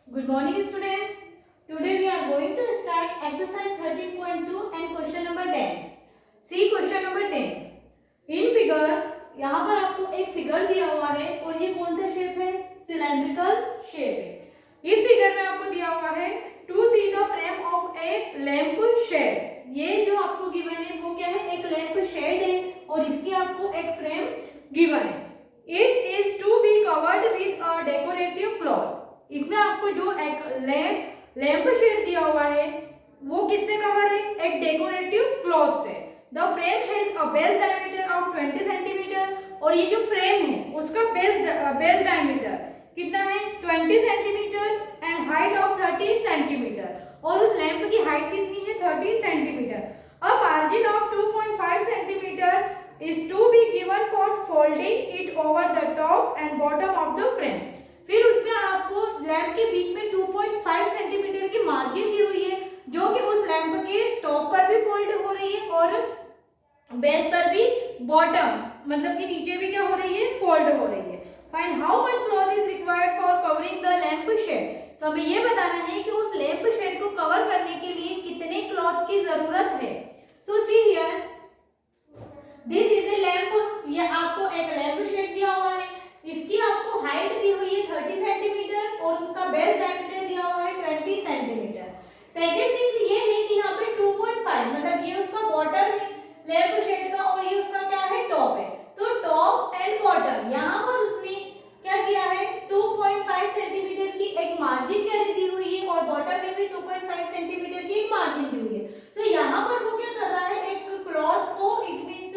Good morning, students. Today we are going to start exercise 13.2 and question number 10. See question number 10. In figure, यहाँ पर आपको एक figure दिया हुआ है और ये कौन सा शेप है? सिलेंड्रिकल शेप है। इस फिगर में आपको दिया हुआ है to see the frame of a lamp shade. ये जो आपको गिवन है वो क्या है? एक लैंप शेड है और इसकी आपको एक फ्रेम गिवन है। It is to be covered with a decorative cloth. इसमें आपको जो एक लैंप शेड दिया हुआ है वो किससे कवर है? एक डेकोरेटिव क्लॉथ से। The frame has a base diameter of 20 centimetre और ये जो फ्रेम है उसका बेस डायमीटर कितना है? 20 centimetre and height of 30 centimetre और उस लैंप की हाइट कितनी है? 30 centimetre. A margin of 2.5 centimetre is to be given for folding it over the top and bottom of the frame. फिर उसमें आपको लैंप के बीच में 2.5 सेंटीमीटर की मार्जिन दी हुई है जो कि उस लैंप के टॉप पर भी फोल्ड हो रही है और बेस पर भी, बॉटम मतलब कि नीचे भी क्या हो रही है? फोल्ड हो रही है। Find how much cloth is required for covering the lamp shade. तो हमें ये बताना है कि उस लैंप शेड को कवर करने के लिए कितने क्लॉथ की जरूरत है। तो see here this is a lamp. ये आपको एक लैंप शेड दिया हुआ है, इसकी आपको हाइट दी हुई है 30 सेंटीमीटर और उसका बेस डायमीटर दिया हुआ है 20 सेंटीमीटर। सेकंड थिंग ये है कि यहाँ पे 2.5 मतलब ये उसका बॉटम है लैंप शेड का और ये उसका क्या है? टॉप है। तो टॉप एंड बॉटम यहाँ पर उसने क्या किया है? 2.5 सेंटीमीटर की एक मार्जिन क्या दी हुई है और बॉटम में भी 2.5 सेंटीमीटर की एक मार्जिन दी हुई है। तो यहाँ पर वो क्या कर रहा है? एक क्लॉथ को इट मींस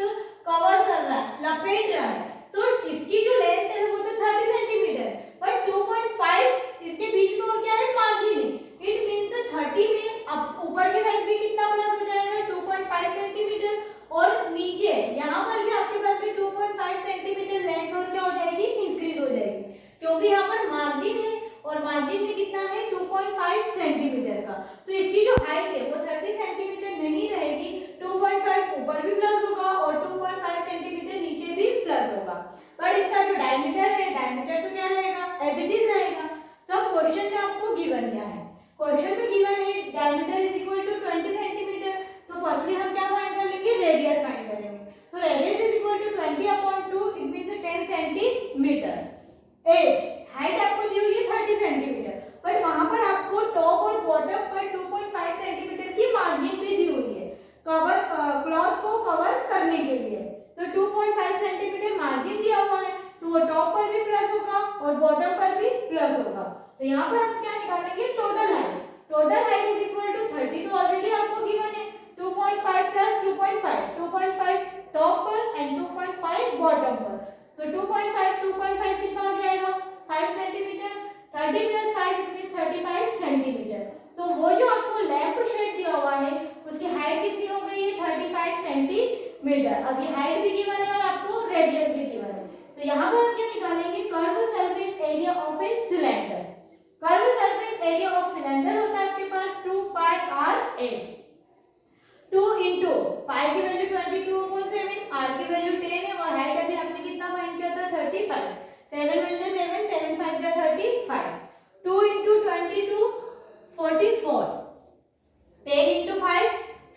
कवर कर रहा है, लपेट रहा है। तो इसकी जो लेंथ है वो तो 30 सेंटीमीटर बट 2.5 इसके बीच में और क्या है? मार्जिन है। इट मींस 30 में अब ऊपर की साइड भी कितना प्लस हो जाएगा? 2.5 सेंटीमीटर और नीचे यहाँ पर भी आपके पास में 2.5 सेंटीमीटर लेंथ और क्या हो जाएगी? इंक्रीज हो जाएगी क्योंकि यहाँ पर मार्जिन है और मार्जिन में कितना है? 2.5 सेंटीमीटर का। तो इसकी जो हाइट है वो 30 सेंटीमीटर नहीं रहेगी, 2.5 ऊपर भी प्लस होगा और 2.5 सेंटीमीटर नीचे भी प्लस होगा। बट इसका जो डायमीटर है, डायमीटर तो क्या रहेगा? एज इट इज रहेगा। सब क्वेश्चन में आपको गिवन क्या है? क्वेश्चन में गिवन है diameter is equal to 20 centimetre. तो फर्स्टली हम क्या फाइंड कर लेंगे? रेडियस फाइंड करेंगे। तो radius is equal to 20/2 it means 10 centimetre. As height आपको दी हुई है 30 सेंटीमीटर बट वहां पर आपको टॉप और बॉटम पर 2.5 सेंटीमीटर की मार्जिन भी दी हुई है कवर क्लॉथ को कवर करने के लिए। तो 2.5 सेंटीमीटर मार्जिन दिया हुआ है तो वो टॉप पर भी प्लस होगा और बॉटम पर भी प्लस होगा। तो यहाँ पर हम क्या निकालेंगे? Total height. Total height is equal to 30 तो ऑलरेडी आपको गिवन है 2.5 प्लस 2.5 टॉप पर एंड 2.5 बॉटम पर। तो 2.5 कितना हो जाएगा? 5 सेंटीमीटर। 30 plus 5 means 35 centimetre. तो वो जो आपको लैंप शेड दिया हुआ है उसकी हाइट कितनी हो गई है? 35 सेंटीमीटर। अभी हाइट भी गिवन है और आपको रेडियस भी गिवन है। तो यहाँ पर हम क्या निकालेंगे? Curve surface area of a cylinder. Curve surface area of cylinder होता है आपके पास 2 पाई आर एच। 2 इंटू पाई की वैल्यू 22/7, आर की वैल्यू 10 है और हाइट अभी आपने कितना फाइंड किया था? 35। 7 × 7 7 5 × 35। 2 इंटू 22 44। 10 इंटू 5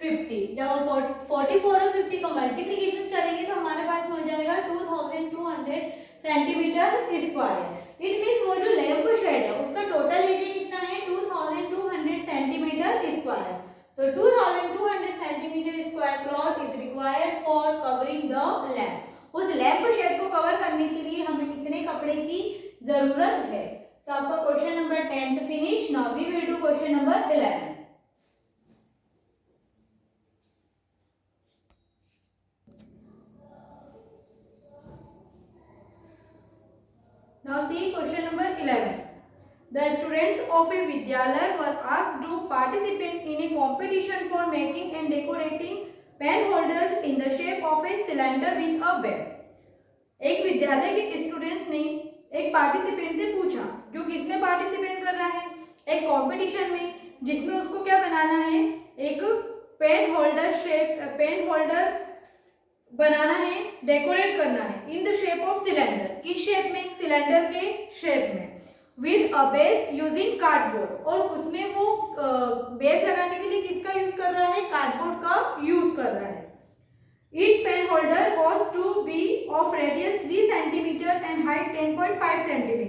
50। जब हम 44 और 50 का मल्टीप्लीकेशन करेंगे तो हमारे पास हो जाएगा 2200 सेंटीमीटर स्क्वायर। इट मींस वो जो लैंप शेड है उसका टोटल एरिया कितना है? 2200 centimetre square. So 2200 centimetre square cloth is required for covering the lamp. उस लैंप शेड को कवर करने के लिए हमें कितने कपड़े की जरूरत है? सो आपका question number 10 finish. Now we will do question number 11। Now see question number 11. The students of a Vidyalaya were asked to participate in a competition for making and decorating pen holders in the shape of a cylinder with a base. एक विद्यालय के students ने एक participant से पूछा, जो किसमें participate कर रहा है? एक कंपटीशन में, जिसमें उसको क्या बनाना है? एक पेन होल्डर बनाना है, डेकोरेट करना है in the shape of cylinder. किस शेप में? सिलेंडर के शेप में। With a base using cardboard, और उसमें वो बेस लगाने के लिए किसका यूज कर रहा है, कार्डबोर्ड का यूज कर रहा है। Each pen holder was to be of radius 3 cm and height 10.5 cm,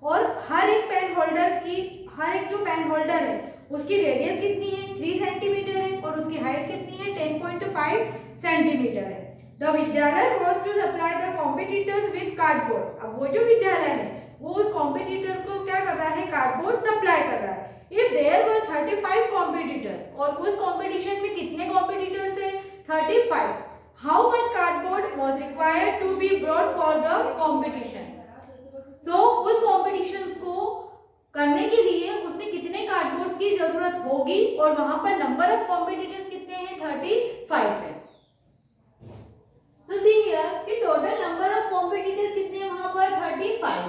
और हर एक पेन होल्डर की, हर एक जो पेन होल्डर है उसकी रेडियस कितनी है, 3 सेंटीमीटर है, और उसकी हाइट कितनी है, 10.5 सेंटीमीटर है। द विद्यालय was to supply the competitors with cardboard। अब वो जो विद्यालय है वो उस कॉम्पिटिटर को क्या कर रहा है, कार्डबोर्ड सप्लाई कर रहा है। इफ देयर वर 35 कॉम्पिटिटर्स, और उस कॉम्पिटिशन में कितने कॉम्पिटिटर्स है, 35। How much cardboard was required to be brought for the competition? So उस competitions को करने के लिए उसमें कितने कार्डबोर्ड की जरूरत होगी, और वहां पर नंबर ऑफ कॉम्पिटिटर्स कितने हैं, 35 है। So see here कि टोटल नंबर ऑफ कॉम्पिटिटर्स कितने हैं वहां पर, 35,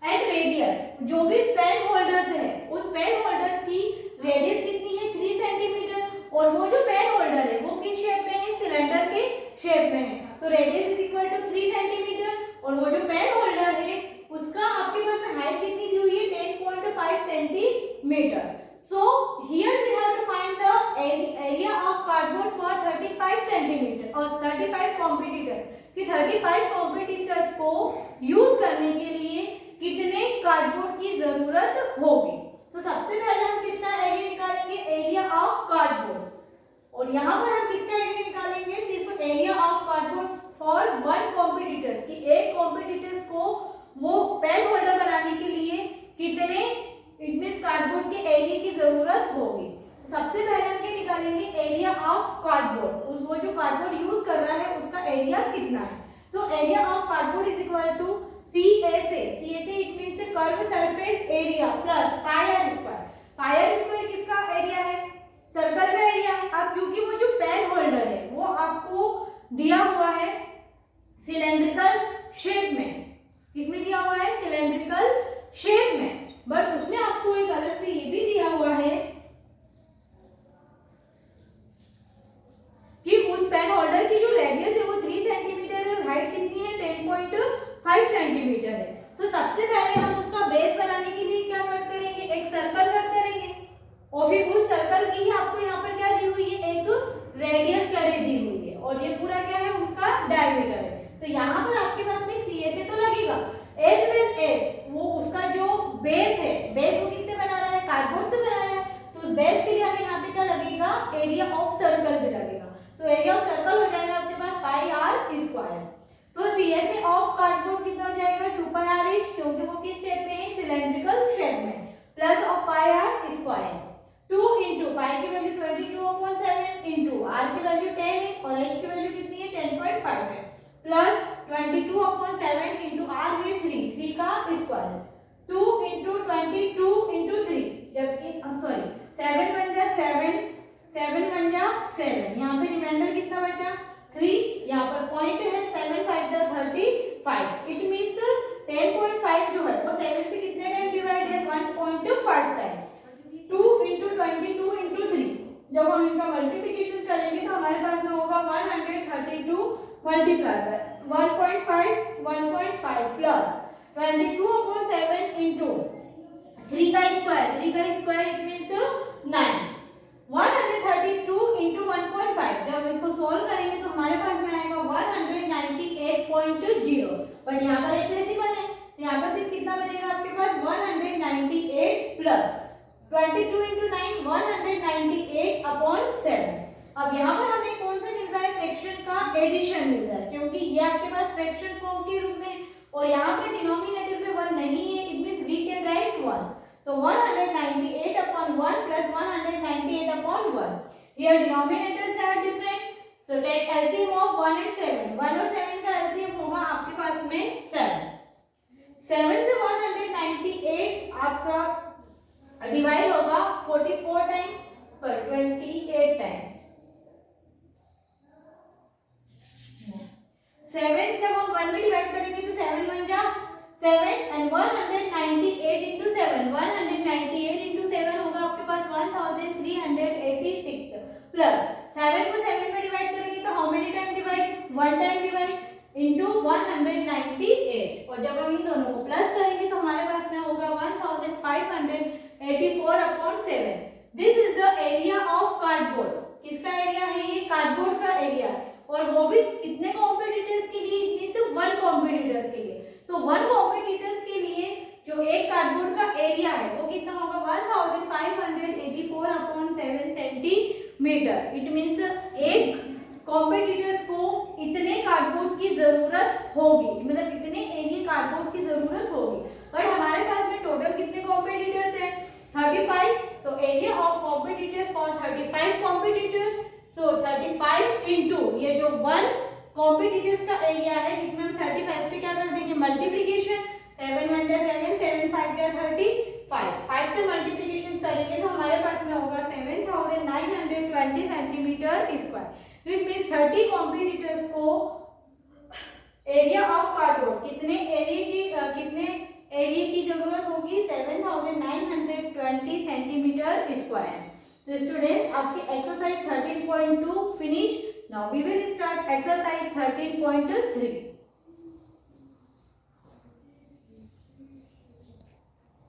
एंड रेडियस, जो भी पेन होल्डर्स है उस पेन होल्डर की रेडियस कितनी है, 3 सेंटीमीटर, और वो जो पेन होल्डर है वो किस शेप में है, सिलेंडर के शेप में है। तो radius is equal to 3 centimetre, और वो जो पेन होल्डर है उसका आपके पास में हाइट कितनी दी हुई है, 10.5 centimetre. So here we have to find the area of cardboard for 35 centimetre और 35 कॉम्पिटिटर, कि 35 कॉम्पिटिटर्स को यूज करने के लिए कितने कार्डबोर्ड की जरूरत होगी। तो सबसे पहले हम किसका एरिया निकालेंगे, एरिया ऑफ कार्डबोर्ड, और यहाँ पर हम किसका एरिया निकालेंगे, सिर्फ area of cardboard for one competitors, कि एक कॉम्पिटिटर्स को वो पेन होल्डर बनाने के लिए कितने इट मींस कार्डबोर्ड के एरिया की जरूरत होगी। सबसे पहले हम ये निकालेंगे एरिया ऑफ कार्डबोर्ड, उस वो जो कार्डबोर्ड यूज कर रहा है उसका एरिया कितना है। So area of cardboard is equal to CSA, CSA it means curve surface area plus pi r square. Pi r square किसका एरिया है, सर्कल का एरिया है। अब क्योंकि वो जो पेन होल्डर है वो आपको दिया हुआ है सिलेंड्रिकल शेप में, किसमें दिया हुआ है, सिलेंड्रिकल शेप में, बट उसमें आपको एक अलग से ये भी दिया हुआ है कि उस पेन होल्डर की जो रेडियस है वो 3 सेंटीमीटर है और हाइट कितनी है, 10.5 सेंटीमीटर है। तो सबसे पहले हम उसका बेस बनाने के लिए क्या कट करेंगे, एक सर्कल कट करेंगे, और फिर उस सर्कल की ही आपको यहाँ पर क्या दी हुई है, एक रेडियस करे दी हुई है, और ये पूरा क्या है, उसका डायमीटर है। तो यहाँ पर आपके पास में CSA तो लगेगा, एज वेल एज वो उसका जो बेस है, बेस वो किससे बना रहा है, कार्डबोर्ड से बना रहा है, तो उस बेस के लिए हमें यहाँ पे क्या लगेगा, एरिया ऑफ सर्कल भी लगेगा। तो एरिया ऑफ सर्कल हो जाएगा आपके पास पाई आर स्क्वायर। तो CSA ऑफ कार्डबोर्ड कितना हो जाएगा, 2 पाई आर एच, क्योंकि वो किस शेप में है, सिलेंड्रिकल शेप में, plus of pi r square. 2 into pi की वैल्यू 22/7 इंटू आर की वैल्यू 10 है और एच की वैल्यू कितनी है, 10.5 है, प्लस 22/7 इंटू आर है 3 का स्क्वायर, 2 इंटू 22 इंटू 3, जबकि सॉरी 7 बन जा 7, 7 बन जा 7, यहाँ पे रिमाइंडर कितना बचा, 3, यहाँ पर पॉइंट है, 7 5 जा 35, इट मींस 10.5 जो है वो 7 से कितने टाइम डिवाइड है, 1.5 टाइम। 2 इंटू 22 इंटू 3, जब हम इनका मल्टीप्लिकेशन करेंगे तो हमारे पास में होगा 132 मल्टीप्लाई बाय 1.5 प्लस 22/7 इंटू 3 का स्क्वायर इट मींस 9, 132 इंटू 1.5, जब हम इसको सोल्व करेंगे तो हमारे पास में आएगा 198.0, बट यहाँ पर एक डेसिमल है तो यहाँ पर सिर्फ कितना बनेगा आपके पास, 198 प्लस 22 इंटू 9, 198/7। अब यहाँ पर हमें कौन सा मिल रहा है, फ्रैक्शन का एडिशन मिल रहा है, क्योंकि ये आपके पास फ्रैक्शन फॉर्म के रूप में, और यहाँ पर डिनोमिनेटर में 1 नहीं है, it means we can write 1, so 198/1 plus 198/1, here denominators are different, so take LCM of 1 and 7, 1 और 7 का LCM होगा आपके पास में 7, 7 से 198 आपका डिवाइड होगा 44 टाइम, सॉरी 28 टाइम, 7 जब हम 1 में डिवाइड करेंगे तो 7 बन जा 7 एंड 198 इंटू 7, 198 इंटू 7 होगा आपके पास 1386 प्लस 7 को 7 में डिवाइड करेंगे तो how many time divide, 1 time divide into 198, और जब हम इन दोनों को प्लस करेंगे तो हमारे पास में होगा 1386 4/7। This is the area of cardboard. किसका एरिया है ये? कार्डबोर्ड का एरिया। और वो भी कितने कॉम्पिटिटर्स के लिए? इतनी तो 1 कॉम्पिटिटर्स के लिए। सो 1 कॉम्पिटिटर्स के लिए जो एक कार्डबोर्ड का एरिया है वो कितना होगा? 1584/7 सेंटीमीटर। इट मीन्स एक कॉम्पिटिटर्स को इतने कार्डबोर्ड की जरूरत होगी, मतलब इतने एरिया कार्डबोर्ड की जरूरत होगी। बट हमारे पास में टोटल कितने कॉम्पिटिटर्स हैं? 35। तो area of competitors for 35 competitors, so 35 into ये जो 1 कॉम्पिटिटर्स का एरिया है, इसमें हम 35 से क्या कर देंगे? मल्टीप्लीकेशन। 7 1 7, 7 5 35। 5 से मल्टीप्लीकेशन करेंगे तो हमारे पास में होगा 7920 centimetre square. It means 30 competitors को एरिया ऑफ कार्डबोर्ड कितने एरिया की जरूरत होगी? 7920 सेंटीमीटर स्क्वायर। तो स्टूडेंट आपकी exercise 13.2 finish. Now we will start exercise 13.3।